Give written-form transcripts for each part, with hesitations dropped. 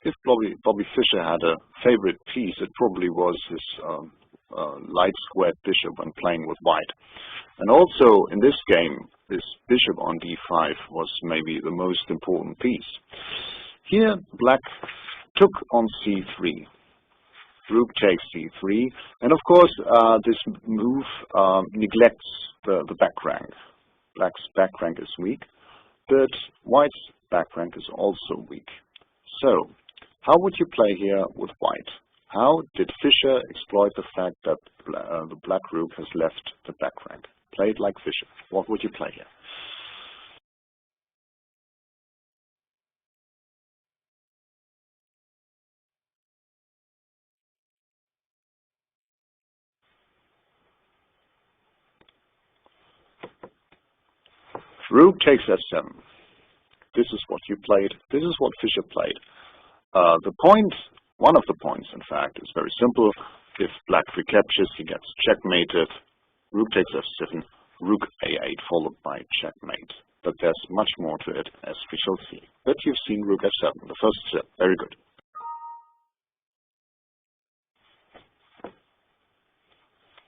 if Bobby Fischer had a favorite piece, it probably was his light squared bishop when playing with white. And also in this game, this bishop on d5 was maybe the most important piece. Here, black took on c3. Rook takes c3, and of course this move neglects the back rank. Black's back rank is weak, but white's back rank is also weak. So, how would you play here with white? How did Fischer exploit the fact that the black rook has left the back rank? Play it like Fischer. What would you play here? Rook takes f7. This is what you played. This is what Fischer played. The point, one of the points, in fact, is very simple. If black recaptures, he gets checkmated. Rook takes f7, rook a8, followed by checkmate. But there's much more to it, as we shall see. But you've seen rook f7, the first step. Very good.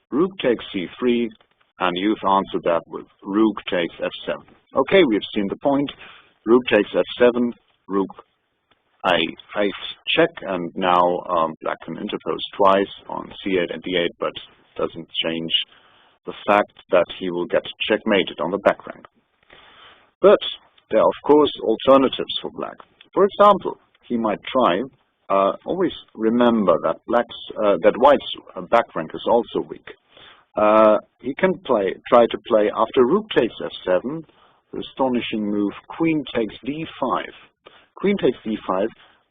Rook takes c3, and you've answered that with rook takes f7. Okay, we've seen the point. Rook takes f7, rook a8 check, and now black can interpose twice on c8 and d8, but doesn't change the fact that he will get checkmated on the back rank. But there are, of course, alternatives for black. For example, he might try, always remember that white's back rank is also weak. He can try to play after rook takes f7, the astonishing move queen takes d5. Queen takes d5,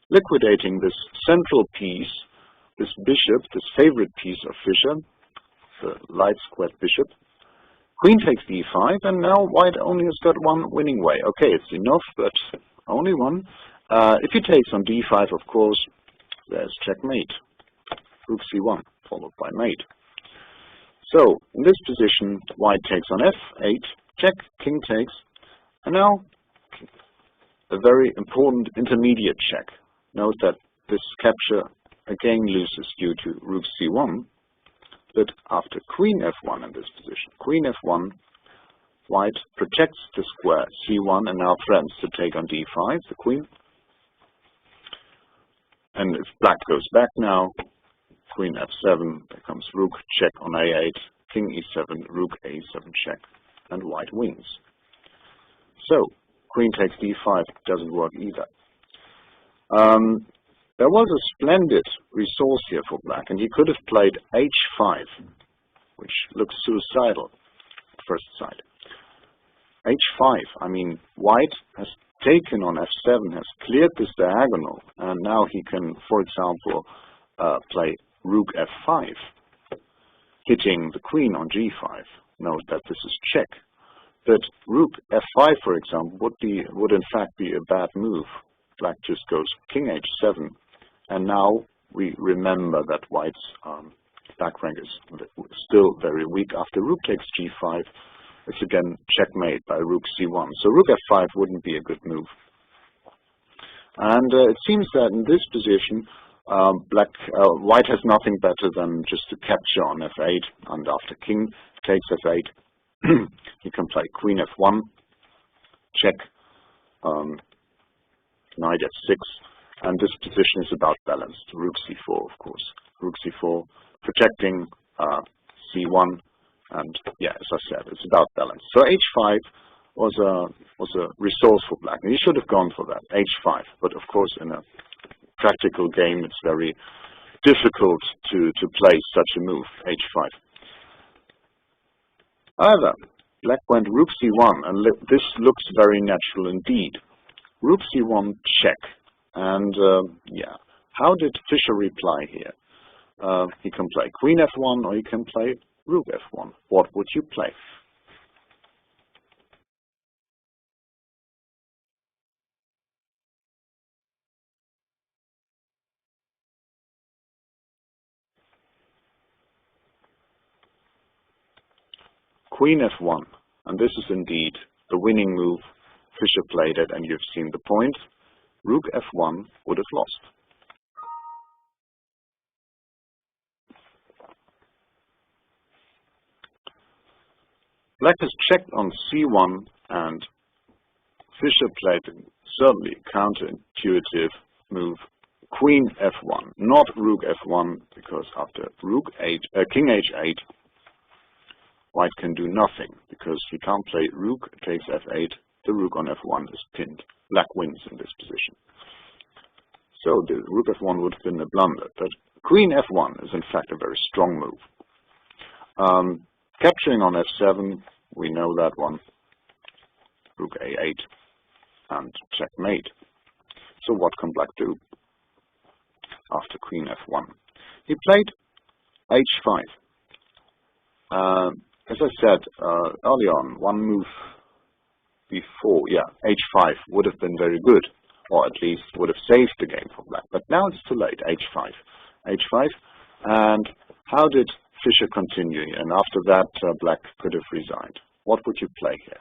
liquidating this central piece, this bishop, this favorite piece of Fischer, the light squared bishop. Queen takes d5, and now white only has got one winning way. Okay, it's enough, but only one. If he takes on d5, of course, there's checkmate. Rook c1, followed by mate. So, in this position, white takes on f8, check, king takes, and now a very important intermediate check. Note that this capture again loses due to rook c1, but after queen f1 in this position, queen f1, white protects the square c1 and now threatens to take on d5, the queen. And if black goes back now, queen f7, there comes rook check on a8, king e7, rook a7 check, and white wins. So, queen takes d5 doesn't work either. There was a splendid resource here for black, and he could have played h5, which looks suicidal at first sight. h5, I mean, white has taken on f7, has cleared this diagonal, and now he can, for example, play rook f5, hitting the queen on g5. Note that this is check. But rook f5, for example, would in fact be a bad move. Black just goes king h7, and now we remember that white's back rank is still very weak. After rook takes g5, it's again checkmate by rook c1. So rook f5 wouldn't be a good move. And it seems that in this position, white has nothing better than just to capture on f8, and after king takes f8, he can play queen f1, check, knight f6, and this position is about balanced. Rook c4, of course. Rook c4, protecting c1, and yeah, as I said, it's about balance. So h5 was a resource for black, and he should have gone for that, h5. But of course, in a practical game, it's very difficult to play such a move, h5. However, black went rook c1, and this looks very natural indeed. Rook c1 check, and yeah, how did Fischer reply here? He can play queen f1, or he can play rook f1. What would you play? Queen f1, and this is indeed the winning move. Fischer played it, and you've seen the point. Rook f1 would have lost. Black has checked on c1, and Fischer played a certainly counterintuitive move, Queen f1, not Rook f1, because after King h8, White can do nothing, because he can't play Rook takes f8, the Rook on f1 is pinned. Black wins in this position. So the Rook f1 would have been a blunder, but Queen f1 is in fact a very strong move. Capturing on f7, we know that one. Rook a8 and checkmate. So what can Black do after Queen f1? He played h5. As I said early on, one move before, h5 would have been very good, or at least would have saved the game for Black. But now it's too late, h5. h5, and how did Fischer continue? And after that, Black could have resigned. What would you play here?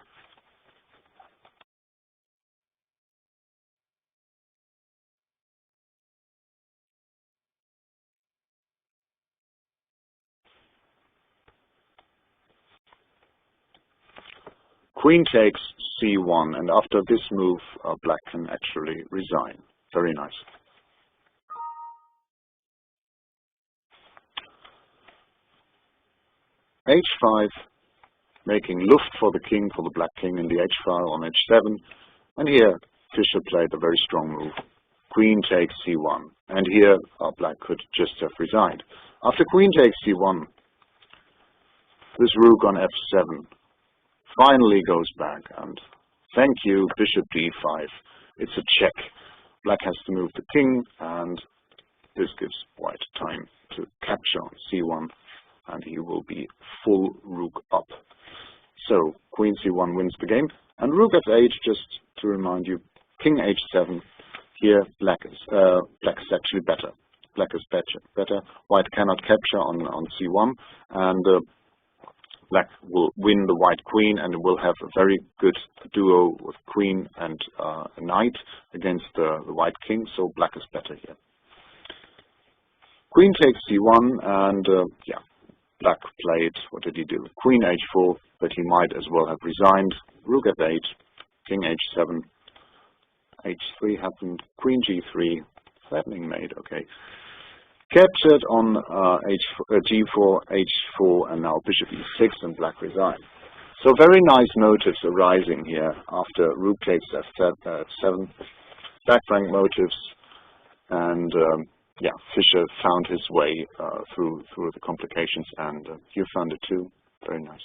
Queen takes c1, and after this move, Black can actually resign. Very nice. h5, making luft for the king, for the Black king in the h-file on h7, and here Fischer played a very strong move. Queen takes c1, and here Black could just have resigned. After Queen takes c1, this Rook on f7 finally goes back, and thank you, Bishop d5. It's a check. Black has to move the king, and this gives White time to capture on c1, and he will be full Rook up. So Queen c1 wins the game, and Rook f8, just to remind you, King h7. Here Black is actually better. Black is better. White cannot capture on c1, and Black will win the White Queen, and will have a very good duo with Queen and Knight against the White King. So Black is better here. Queen takes c1, and Black played, what did he do? Queen h4, but he might as well have resigned. Rook f8, King h7, h3 happened, Queen g3, threatening mate, okay. Captured on g4, h4, and now Bishop e6, and Black resigned. So very nice motives arising here after Rook takes f7, back rank motives, and Fischer found his way through the complications, and you found it too. Very nice.